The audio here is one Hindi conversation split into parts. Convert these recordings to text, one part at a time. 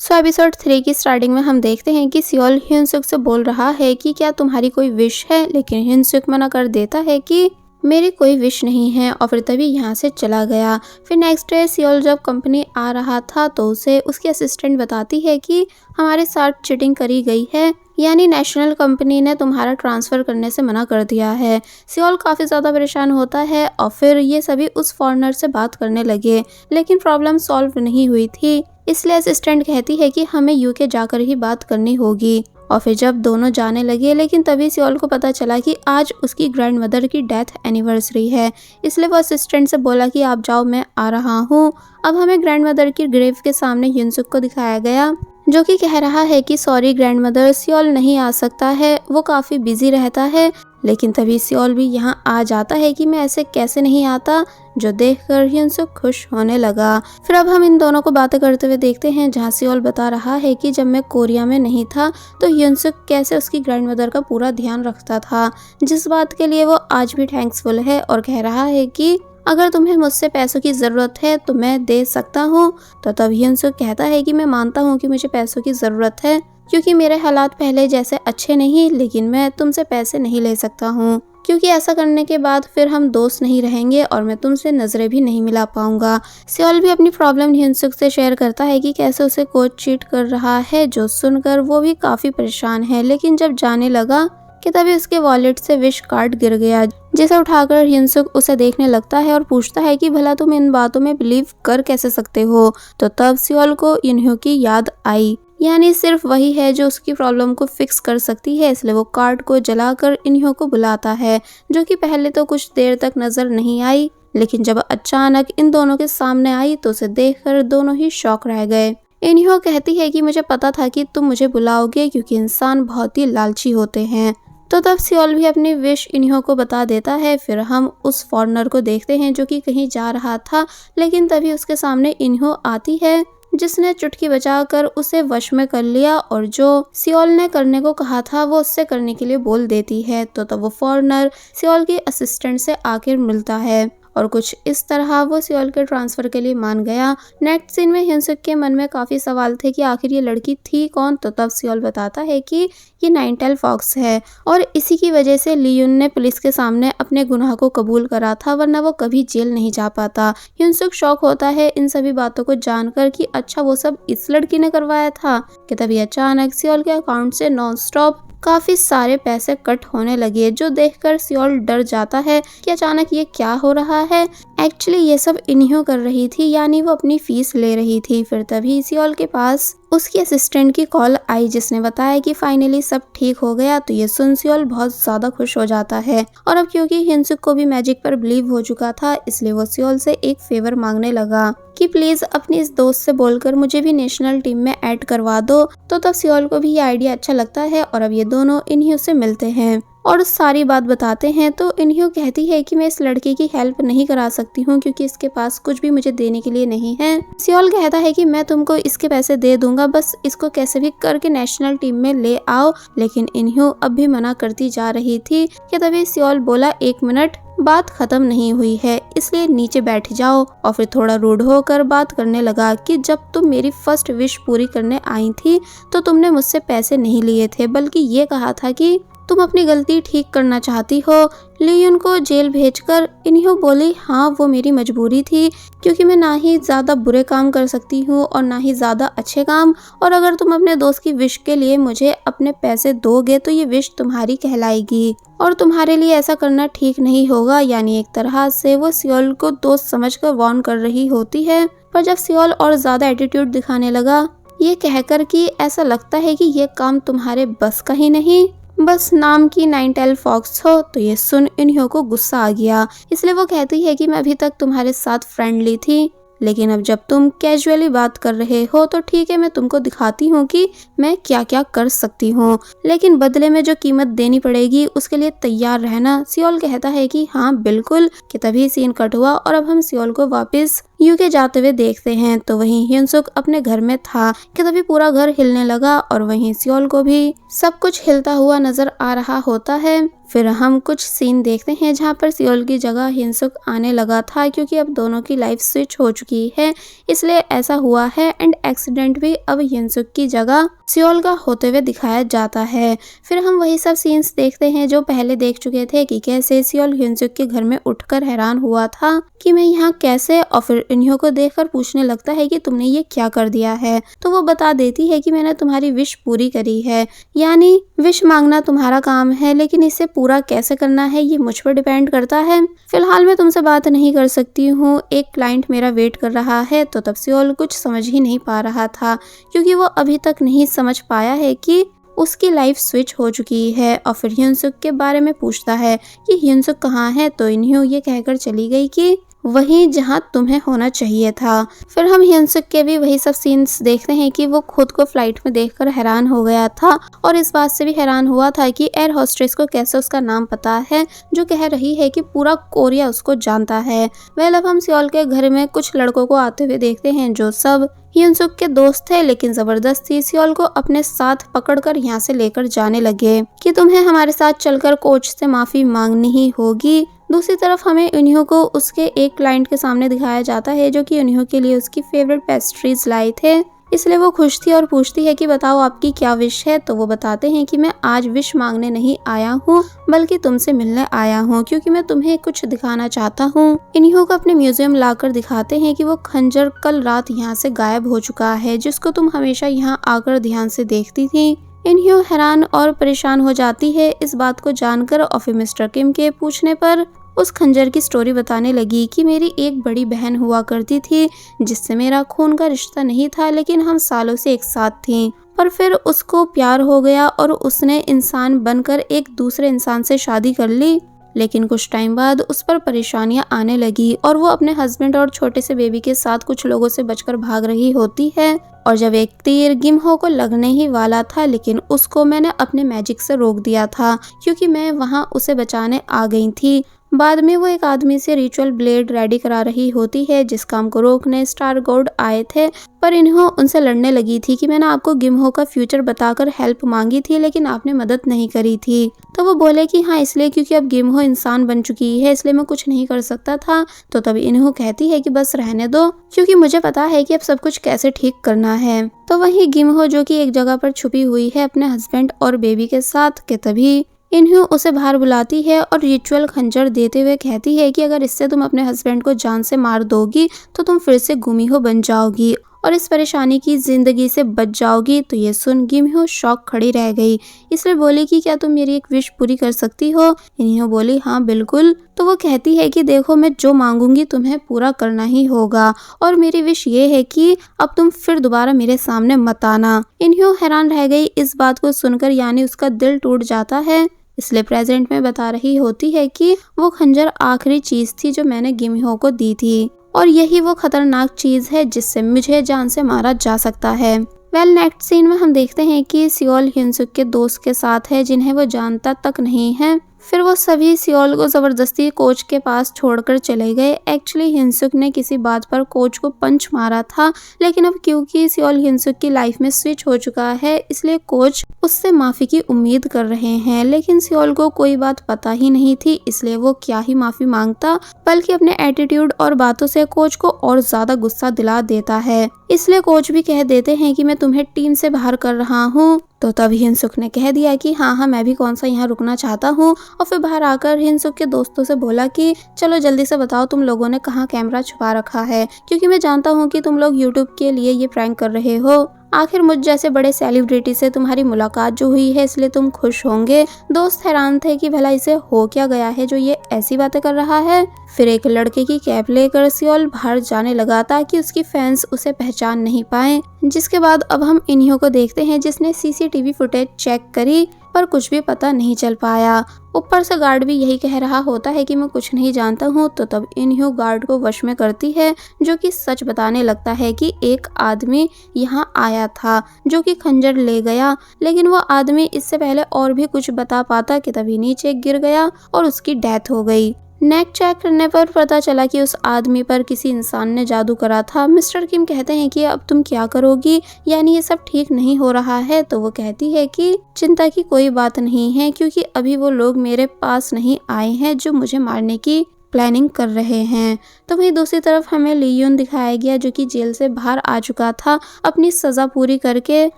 एपिसोड 3 की स्टार्टिंग में हम देखते हैं कि सियोल hyunsuk से बोल रहा है कि क्या तुम्हारी कोई विश है, लेकिन hyunsuk मना कर देता है कि मेरी कोई विश नहीं है और फिर तभी यहाँ से चला गया। फिर नेक्स्ट डे सियोल जब कंपनी आ रहा था तो उसे उसकी असिस्टेंट बताती है कि हमारे साथ चीटिंग करी गई है, यानी नेशनल कंपनी ने तुम्हारा ट्रांसफ़र करने से मना कर दिया है। सियोल काफ़ी ज़्यादा परेशान होता है और फिर ये सभी उस फॉरेनर से बात करने लगे, लेकिन प्रॉब्लम सॉल्व नहीं हुई थी। इसलिए असिस्टेंट कहती है कि हमें यूके जाकर ही बात करनी होगी। और फिर जब दोनों जाने लगे, लेकिन तभी सियोल को पता चला कि आज उसकी ग्रैंड मदर की डेथ एनिवर्सरी है। इसलिए वो असिस्टेंट से बोला कि आप जाओ, मैं आ रहा हूँ। अब हमें ग्रैंड मदर की ग्रेव के सामने hyunsuk को दिखाया गया, जो कि कह रहा है कि सॉरी ग्रैंड मदर, सियोल नहीं आ सकता है, वो काफ़ी बिजी रहता है। लेकिन तभी सियोल भी यहाँ आ जाता है कि मैं ऐसे कैसे नहीं आता, जो देखकर hyunsuk खुश होने लगा। फिर अब हम इन दोनों को बातें करते हुए देखते हैं, जहाँ सियोल बता रहा है कि जब मैं कोरिया में नहीं था तो hyunsuk कैसे उसकी ग्रैंड मदर का पूरा ध्यान रखता था, जिस बात के लिए वो आज भी थैंक्सफुल है। और कह रहा है कि अगर तुम्हें मुझसे पैसों की ज़रूरत है तो मैं दे सकता हूँ। तो तब hyunsuk कहता है कि मैं मानता हूँ कि मुझे पैसों की ज़रूरत है, क्योंकि मेरे हालात पहले जैसे अच्छे नहीं, लेकिन मैं तुमसे पैसे नहीं ले सकता हूँ, क्योंकि ऐसा करने के बाद फिर हम दोस्त नहीं रहेंगे और मैं तुमसे नज़रें भी नहीं मिला पाऊंगा। सियोल भी अपनी प्रॉब्लम hyunsuk से शेयर करता है कि कैसे उसे कोच चीट कर रहा है, जो सुनकर वो भी काफ़ी परेशान है। लेकिन जब जाने लगा कि तभी उसके वॉलेट से विश कार्ड गिर गया, जिसे उठाकर hyunsuk उसे देखने लगता है और पूछता है कि भला तुम इन बातों में बिलीव कर कैसे सकते हो। तो तब सियोल को इन्हो की याद आई, यानी सिर्फ वही है जो उसकी प्रॉब्लम को फिक्स कर सकती है। इसलिए वो कार्ड को जलाकर इन्हो को बुलाता है, जो कि पहले तो कुछ देर तक नजर नहीं आई, लेकिन जब अचानक इन दोनों के सामने आई तो उसे देखकर दोनों ही शॉक रह गए। इन्हो कहती है कि मुझे पता था कि तुम मुझे बुलाओगे, क्योंकि इंसान बहुत ही लालची होते हैं। तो तब सियोल भी अपनी विश इन्हो को बता देता है। फिर हम उस फॉरेनर को देखते हैं जो कि कहीं जा रहा था, लेकिन तभी उसके सामने इन्हो आती है, जिसने चुटकी बजाकर उसे वश में कर लिया और जो सियोल ने करने को कहा था वो उससे करने के लिए बोल देती है। तो तब वो फॉरेनर सियोल की असिस्टेंट से आकर मिलता है और कुछ इस तरह वो सियोल के ट्रांसफर के लिए मान गया। नेक्स्ट सीन में hyunsuk के मन में काफी सवाल थे कि आखिर ये लड़की थी कौन। तो तब सियोल बताता है कि ये नाइनटेल फॉक्स है और इसी की वजह से लीयुन ने पुलिस के सामने अपने गुनाह को कबूल करा था, वरना वो कभी जेल नहीं जा पाता। hyunsuk शॉक होता है इन सभी बातों को जानकर कि अच्छा वो सब इस लड़की ने करवाया था। कि तभी अचानक सियोल के अकाउंट से नॉन स्टॉप काफी सारे पैसे कट होने लगे, जो देखकर सियोल डर जाता है कि अचानक ये क्या हो रहा है। एक्चुअली ये सब इन्हो कर रही थी, यानी वो अपनी फीस ले रही थी। फिर तभी सियोल के पास उसकी असिस्टेंट की कॉल आई, जिसने बताया कि फाइनली सब ठीक हो गया। तो ये सुन सियोल बहुत ज्यादा खुश हो जाता है और अब क्योंकि hyunsuk को भी मैजिक पर बिलीव हो चुका था, इसलिए वो सियोल से एक फेवर मांगने लगा कि प्लीज अपनी इस दोस्त से बोलकर मुझे भी नेशनल टीम में ऐड करवा दो। तो तब सियोल को भी ये आइडिया अच्छा लगता है और अब ये दोनों इन्हो से मिलते हैं और सारी बात बताते हैं। तो इन्हो कहती है कि मैं इस लड़के की हेल्प नहीं करा सकती हूँ, क्योंकि इसके पास कुछ भी मुझे देने के लिए नहीं है। सियोल कहता है कि मैं तुमको इसके पैसे दे दूंगा, बस इसको कैसे भी करके नेशनल टीम में ले आओ। लेकिन इन्हो अब भी मना करती जा रही थी कि तभी सियोल बोला, एक मिनट, बात खत्म नहीं हुई है, इसलिए नीचे बैठ जाओ। और फिर थोड़ा रूड होकर बात करने लगा कि जब तुम मेरी फर्स्ट विश पूरी करने आई थी तो तुमने मुझसे पैसे नहीं लिए थे, बल्कि ये कहा था कि तुम अपनी गलती ठीक करना चाहती हो। लीयुन को जेल भेजकर इन्हो बोली, हाँ वो मेरी मजबूरी थी, क्योंकि मैं ना ही ज्यादा बुरे काम कर सकती हूँ और ना ही ज्यादा अच्छे काम, और अगर तुम अपने दोस्त की विश के लिए मुझे अपने पैसे दोगे तो ये विश तुम्हारी कहलाएगी और तुम्हारे लिए ऐसा करना ठीक नहीं होगा। यानी एक तरह से वो सियोल को दोस्त समझकर वार्न कर रही होती है। पर जब सियोल और ज्यादा एटीट्यूड दिखाने लगा, ये कहकर कि ऐसा लगता है कि ये काम तुम्हारे बस का ही नहीं, बस नाम की नाइनटेल फॉक्स हो। तो ये सुन इन्हो को गुस्सा आ गया, इसलिए वो कहती है कि मैं अभी तक तुम्हारे साथ फ्रेंडली थी, लेकिन अब जब तुम कैजुअली बात कर रहे हो तो ठीक है, मैं तुमको दिखाती हूँ कि मैं क्या क्या कर सकती हूँ, लेकिन बदले में जो कीमत देनी पड़ेगी उसके लिए तैयार रहना। सियोल कहता है कि हाँ बिल्कुल। कि तभी सीन कट हुआ और अब हम सियोल को वापस यूके जाते हुए देखते हैं तो वहीं hyunsuk अपने घर में था कि तभी पूरा घर हिलने लगा और वहीं सियोल को भी सब कुछ हिलता हुआ नजर आ रहा होता है। फिर हम कुछ सीन देखते हैं जहाँ पर सियोल की जगह hyunsuk आने लगा था क्योंकि अब दोनों की लाइफ स्विच हो चुकी है, इसलिए ऐसा हुआ है। एंड एक्सीडेंट भी अब hyunsuk की जगह सियोल का होते हुए दिखाया जाता है। फिर हम वही सब सीन्स देखते हैं जो पहले देख चुके थे कि कैसे सियोल hyunsuk के घर में उठकर हैरान हुआ था कि मैं यहाँ कैसे, और फिर इन्हीं को देखकर पूछने लगता है कि तुमने ये क्या कर दिया है। तो वो बता देती है कि मैंने तुम्हारी विश पूरी करी है, यानी विश मांगना तुम्हारा काम है, लेकिन इसे पूरा कैसे करना है ये मुझ पर डिपेंड करता है। फिलहाल मैं तुमसे बात नहीं कर सकती हूँ, एक क्लाइंट मेरा वेट कर रहा है। तो तब सियोल कुछ समझ ही नहीं पा रहा था क्योंकि वो अभी तक नहीं समझ पाया है कि उसकी लाइफ स्विच हो चुकी है। और फिर hyunsuk के बारे में पूछता है कि hyunsuk कहाँ है, तो इन्हीं ये कहकर चली गई कि वहीं जहां तुम्हें होना चाहिए था। फिर हम hyunsuk के भी वही सब सीन्स देखते हैं कि वो खुद को फ्लाइट में देखकर हैरान हो गया था और इस बात से भी हैरान हुआ था कि एयर होस्टेस को कैसे उसका नाम पता है, जो कह रही है कि पूरा कोरिया उसको जानता है। अब हम सियोल के घर में कुछ लड़कों को आते हुए देखते हैं जो सब hyunsuk के दोस्त थे, लेकिन जबरदस्ती सियोल को अपने साथ पकड़कर यहाँ से लेकर जाने लगे कि तुम्हें हमारे साथ चलकर कोच से माफी मांगनी ही होगी। दूसरी तरफ हमें इन्हीं को उसके एक क्लाइंट के सामने दिखाया जाता है जो कि इन्हीं के लिए उसकी फेवरेट पेस्ट्रीज लाए थे, इसलिए वो खुश थी और पूछती है कि बताओ आपकी क्या विश है। तो वो बताते हैं कि मैं आज विश मांगने नहीं आया हूँ बल्कि तुमसे मिलने आया हूँ क्योंकि मैं तुम्हें कुछ दिखाना चाहता हूँ। इन्हीं को अपने म्यूजियम लाकर दिखाते हैं कि वो खंजर कल रात यहाँ से गायब हो चुका है, जिसको तुम हमेशा यहाँ आकर ध्यान से देखती थी। इन्हीं हैरान और परेशान हो जाती है इस बात को जानकर और फिर मिस्टर किम के पूछने पर उस खंजर की स्टोरी बताने लगी कि मेरी एक बड़ी बहन हुआ करती थी जिससे मेरा खून का रिश्ता नहीं था, लेकिन हम सालों से एक साथ थीं। पर फिर उसको प्यार हो गया और उसने इंसान बनकर एक दूसरे इंसान से शादी कर ली, लेकिन कुछ टाइम बाद उस पर परेशानियां आने लगी और वो अपने हस्बैंड और छोटे से बेबी के साथ कुछ लोगों से बचकर भाग रही होती है। और जब एक तीर गिमहो को लगने ही वाला था, लेकिन उसको मैंने अपने मैजिक से रोक दिया था क्योंकि मैं वहां उसे बचाने आ गई थी। बाद में वो एक आदमी से रिचुअल ब्लेड रेडी करा रही होती है जिस काम को रोकने स्टार गॉड आए थे, पर इन्हों उनसे लड़ने लगी थी कि मैंने आपको गिमहो का फ्यूचर बताकर हेल्प मांगी थी लेकिन आपने मदद नहीं करी थी। तो वो बोले कि हाँ इसलिए क्योंकि अब गिमहो इंसान बन चुकी है इसलिए मैं कुछ नहीं कर सकता था। तो तभी इन्हों कहती है कि बस रहने दो क्योंकि मुझे पता है कि अब सब कुछ कैसे ठीक करना है। तो वही गिमहो जो कि एक जगह पर छुपी हुई है अपने हस्बैंड और बेबी के साथ के तभी इन्हों उसे बाहर बुलाती है और रिचुअल खंजर देते हुए कहती है कि अगर इससे तुम अपने हस्बैंड को जान से मार दोगी तो तुम फिर से गुमिहो बन जाओगी और इस परेशानी की जिंदगी से बच जाओगी। तो ये सुन गिमहो शॉक खड़ी रह गई, इसलिए बोली कि क्या तुम मेरी एक विश पूरी कर सकती हो। इन्हों बोली हाँ बिल्कुल। तो वो कहती है कि देखो मैं जो मांगूंगी तुम्हें पूरा करना ही होगा और मेरी विश ये है कि अब तुम फिर दोबारा मेरे सामने मत आना। इन्हों हैरान रह गई इस बात को सुनकर, यानी उसका दिल टूट जाता है। इसलिए प्रेजेंट में बता रही होती है कि वो खंजर आखिरी चीज थी जो मैंने गिमहो को दी थी और यही वो खतरनाक चीज है जिससे मुझे जान से मारा जा सकता है। नेक्स्ट सीन में हम देखते हैं कि सियोल hyunsuk के दोस्त के साथ है जिन्हें वो जानता तक नहीं है। फिर वो सभी सियोल को जबरदस्ती कोच के पास छोड़कर चले गए। एक्चुअली hyunsuk ने किसी बात पर कोच को पंच मारा था, लेकिन अब क्योंकि सियोल hyunsuk की लाइफ में स्विच हो चुका है इसलिए कोच उससे माफी की उम्मीद कर रहे हैं। लेकिन सियोल को कोई बात पता ही नहीं थी, इसलिए वो क्या ही माफी मांगता बल्कि अपने एटीट्यूड और बातों से कोच को और ज्यादा गुस्सा दिला देता है। इसलिए कोच भी कह देते हैं कि मैं तुम्हें टीम से बाहर कर रहा हूँ। तो तब hyunsuk ने कह दिया कि हाँ मैं भी कौन सा यहाँ रुकना चाहता हूँ और फिर बाहर आकर hyunsuk के दोस्तों से बोला कि चलो जल्दी से बताओ तुम लोगों ने कहाँ कैमरा छुपा रखा है, क्योंकि मैं जानता हूँ कि तुम लोग यूट्यूब के लिए ये प्रैंक कर रहे हो। आखिर मुझ जैसे बड़े सेलिब्रिटी से तुम्हारी मुलाकात जो हुई है इसलिए तुम खुश होंगे। दोस्त हैरान थे कि भला इसे हो क्या गया है जो ये ऐसी बातें कर रहा है। फिर एक लड़के की कैप लेकर सियोल बाहर जाने लगा ताकि उसकी फैंस उसे पहचान नहीं पाए। जिसके बाद अब हम इन्हीं को देखते हैं जिसने सीसीटीवी फुटेज चेक करी पर कुछ भी पता नहीं चल पाया। ऊपर से गार्ड भी यही कह रहा होता है कि मैं कुछ नहीं जानता हूँ। तो तब इन्हीं गार्ड को वश में करती है जो कि सच बताने लगता है कि एक आदमी यहाँ आया था जो कि खंजर ले गया, लेकिन वो आदमी इससे पहले और भी कुछ बता पाता कि तभी नीचे गिर गया और उसकी डेथ हो गई। नेक चेक करने पर पता चला कि उस आदमी पर किसी इंसान ने जादू करा था। मिस्टर किम कहते हैं कि अब तुम क्या करोगी, यानी ये सब ठीक नहीं हो रहा है। तो वो कहती है कि चिंता की कोई बात नहीं है, क्योंकि अभी वो लोग मेरे पास नहीं आए हैं जो मुझे मारने की प्लानिंग कर रहे हैं। तो वहीं दूसरी तरफ हमें लियोन दिखाया गया जो कि जेल से बाहर आ चुका था अपनी सजा पूरी करके,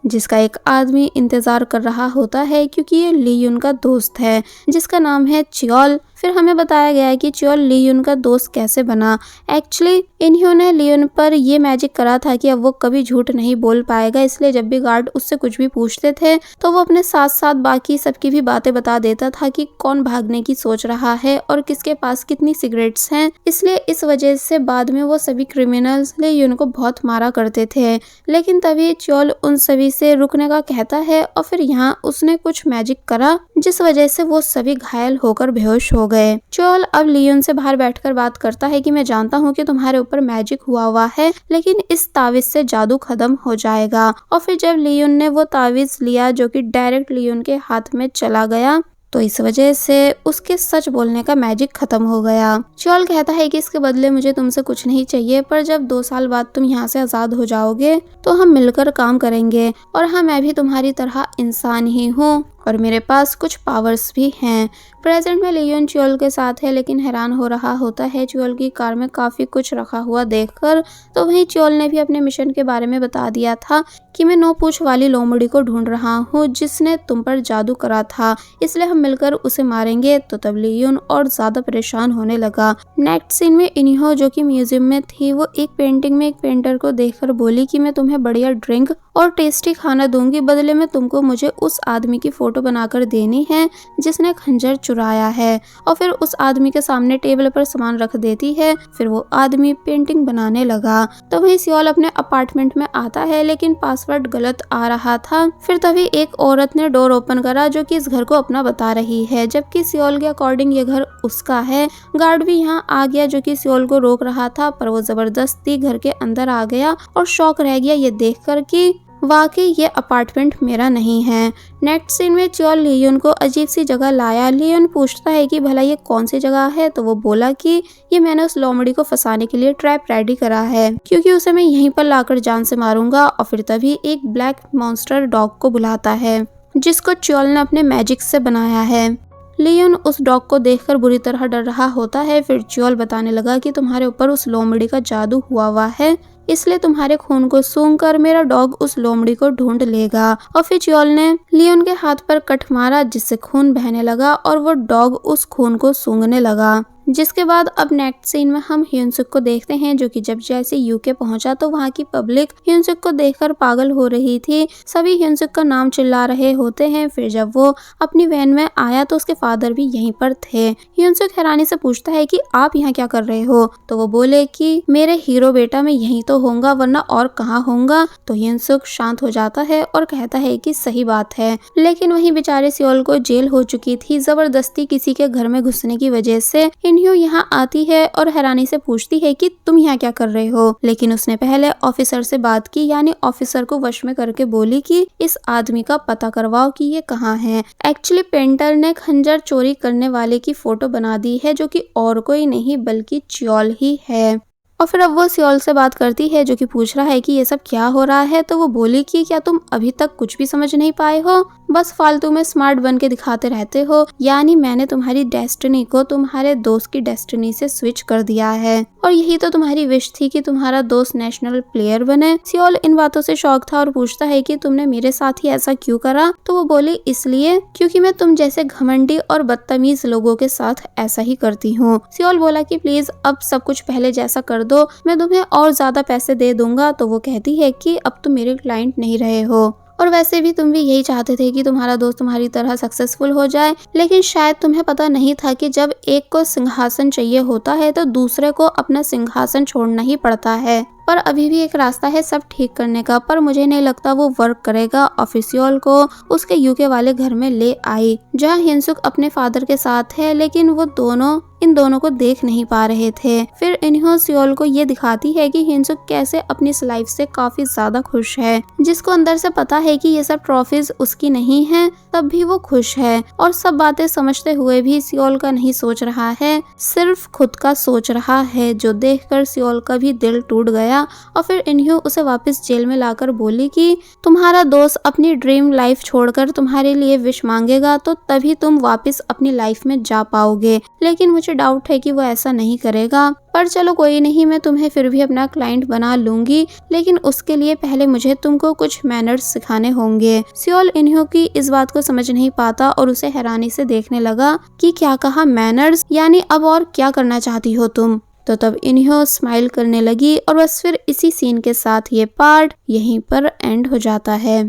जिसका एक आदमी इंतजार कर रहा होता है क्योंकि ये लियोन का दोस्त है जिसका नाम है च्योल। फिर हमें बताया गया है कि च्योल लियोन का दोस्त कैसे बना। एक्चुअली इन्होंने लियोन पर ये मैजिक करा था कि अब वो कभी झूठ नहीं बोल पाएगा, इसलिए जब भी गार्ड उससे कुछ भी पूछते थे तो वो अपने साथ साथ बाकी सबकी भी बातें बता देता था कि कौन भागने की सोच रहा है और किसके पास कितनी सिगरेट्स हैं। इसलिए इस वजह से बाद में वो सभी क्रिमिनल्स लियोन को बहुत मारा करते थे। लेकिन तभी च्योल उन सभी से रुकने का कहता है और फिर यहाँ उसने कुछ मैजिक करा जिस वजह से वो सभी घायल होकर बेहोश हो गए। च्योल अब लियोन से बाहर बैठकर बात करता है कि मैं जानता हूँ कि तुम्हारे ऊपर मैजिक हुआ है, लेकिन इस तावीज से जादू खत्म हो जाएगा। और फिर जब लियोन ने वो तावीज लिया जो कि डायरेक्ट लियोन के हाथ में चला गया, तो इस वजह से उसके सच बोलने का मैजिक खत्म हो गया। च्योल कहता है कि इसके बदले मुझे तुमसे कुछ नहीं चाहिए, पर जब 2 साल बाद तुम यहाँ से आजाद हो जाओगे तो हम मिलकर काम करेंगे। और हाँ, मैं भी तुम्हारी तरह इंसान ही हूँ और मेरे पास कुछ पावर्स भी हैं। प्रेजेंट में लियोन च्योल के साथ है, लेकिन हैरान हो रहा होता है च्योल की कार में काफी कुछ रखा हुआ देखकर। तो वहीं च्योल ने भी अपने मिशन के बारे में बता दिया था कि मैं 9 पूंछ वाली लोमड़ी को ढूंढ रहा हूँ जिसने तुम पर जादू करा था, इसलिए हम मिलकर उसे मारेंगे। तो तब लियोन और ज्यादा परेशान होने लगा। नेक्स्ट सीन में इन्हो जो कि म्यूजियम में थी, वो एक पेंटिंग में एक पेंटर को देखकर बोली कि मैं तुम्हें बढ़िया ड्रिंक और टेस्टी खाना दूंगी, बदले में तुमको मुझे उस आदमी की फोटो बनाकर देनी है जिसने खंजर चुराया है। और फिर उस आदमी के सामने टेबल पर सामान रख देती है। फिर वो आदमी पेंटिंग बनाने लगा। तो वहीं सियोल अपने अपार्टमेंट में आता है, लेकिन पासवर्ड गलत आ रहा था। फिर तभी एक औरत ने डोर ओपन करा जो कि इस घर को अपना बता रही है, जबकि सियोल के अकॉर्डिंग ये घर उसका है। गार्ड भी यहाँ आ गया जो कि सियोल को रोक रहा था, पर वो जबरदस्ती घर के अंदर आ गया और शॉक रह गया ये देखकर कि वाकई ये अपार्टमेंट मेरा नहीं है। नेक्स्ट सीन में च्योल लियोन को अजीब सी जगह लाया। लियोन पूछता है कि भला ये कौन सी जगह है, तो वो बोला कि ये मैंने उस लोमड़ी को फंसाने के लिए ट्रैप रेडी करा है, क्योंकि उसे मैं यहीं पर लाकर जान से मारूंगा। और फिर तभी एक ब्लैक मॉन्स्टर डॉग को बुलाता है जिसको च्योल ने अपने मैजिक से बनाया है। लियोन उस डॉग को देखकर बुरी तरह डर रहा होता है। फिर च्योल बताने लगा कि तुम्हारे ऊपर उस लोमड़ी का जादू हुआ है, इसलिए तुम्हारे खून को सूंघकर मेरा डॉग उस लोमड़ी को ढूंढ लेगा। और फिर च्योल ने लियोन के हाथ पर कट मारा जिससे खून बहने लगा और वो डॉग उस खून को सूंघने लगा। जिसके बाद अब नेक्स्ट सीन में हम ह्यूनसुक को देखते हैं जो कि जब जैसे यूके पहुंचा तो वहां की पब्लिक ह्यूनसुक को देखकर पागल हो रही थी। सभी ह्यूनसुक का नाम चिल्ला रहे होते हैं। फिर जब वो अपनी वैन में आया तो उसके फादर भी यहीं पर थे। ह्यूनसुक हैरानी से पूछता है कि आप यहाँ क्या कर रहे हो, तो वो बोले कि मेरे हीरो बेटा मैं यहीं तो होऊंगा वरना और कहाँ होऊंगा। तो ह्यूनसुक शांत हो जाता है और कहता है कि सही बात है, लेकिन वहीं बेचारे सियोल को जेल हो चुकी थी जबरदस्ती किसी के घर में घुसने की वजह से। इन्ह्यू यहाँ आती है और हैरानी से पूछती है कि तुम यहाँ क्या कर रहे हो, लेकिन उसने पहले ऑफिसर से बात की, यानी ऑफिसर को वश में करके बोली कि इस आदमी का पता करवाओ कि ये कहाँ है। एक्चुअली पेंटर ने खंजर चोरी करने वाले की फोटो बना दी है जो कि और कोई नहीं बल्कि च्योल ही है। और फिर अब वो सियोल से बात करती है जो कि पूछ रहा है कि ये सब क्या हो रहा है। तो वो बोली कि क्या तुम अभी तक कुछ भी समझ नहीं पाए हो, बस फालतू में स्मार्ट बन के दिखाते रहते हो। यानी मैंने तुम्हारी डेस्टिनी को तुम्हारे दोस्त की डेस्टिनी से स्विच कर दिया है और यही तो तुम्हारी विश थी कि तुम्हारा दोस्त नेशनल प्लेयर बने। सियोल इन बातों से शॉक था और पूछता है कि तुमने मेरे साथ ही ऐसा क्यों करा। तो वो बोली इसलिए क्योंकि मैं तुम जैसे घमंडी और बदतमीज लोगों के साथ ऐसा ही करती हूँ। सियोल बोला कि प्लीज अब सब कुछ पहले जैसा कर दो, मैं तुम्हें और ज्यादा पैसे दे दूंगा। तो वो कहती है कि अब तुम मेरे क्लाइंट नहीं रहे हो और वैसे भी तुम भी यही चाहते थे कि तुम्हारा दोस्त तुम्हारी तरह सक्सेसफुल हो जाए, लेकिन शायद तुम्हें पता नहीं था कि जब एक को सिंहासन चाहिए होता है तो दूसरे को अपना सिंहासन छोड़ना ही पड़ता है। पर अभी भी एक रास्ता है सब ठीक करने का, पर मुझे नहीं लगता वो वर्क करेगा। और फिर सियोल को उसके यूके वाले घर में ले आई जहाँ हिंसुक अपने फादर के साथ है, लेकिन वो दोनों इन दोनों को देख नहीं पा रहे थे। फिर इन्हों सियोल को ये दिखाती है कि हिंसुक कैसे अपनी इस लाइफ से काफी ज्यादा खुश है, जिसको अंदर से पता है कि ये सब ट्रॉफीज उसकी नहीं है, तब भी वो खुश है। और सब बातें समझते हुए भी सियोल का नहीं सोच रहा है, सिर्फ खुद का सोच रहा है, जो देखकर सियोल का भी दिल टूट गया। और फिर इन्हों उसे वापस जेल में लाकर बोली कि तुम्हारा दोस्त अपनी ड्रीम लाइफ छोड़कर तुम्हारे लिए विश मांगेगा तो तभी तुम वापस अपनी लाइफ में जा पाओगे, लेकिन मुझे डाउट है कि वो ऐसा नहीं करेगा। पर चलो कोई नहीं, मैं तुम्हें फिर भी अपना क्लाइंट बना लूंगी, लेकिन उसके लिए पहले मुझे तुमको कुछ मैनर्स सिखाने होंगे। सियोल इन्हों की इस बात को समझ नहीं पाता और उसे हैरानी से देखने लगा कि क्या कहा मैनर्स, यानी अब और क्या करना चाहती हो तुम। तो तब इन्हों स्माइल करने लगी और बस फिर इसी सीन के साथ ये पार्ट यहीं पर एंड हो जाता है।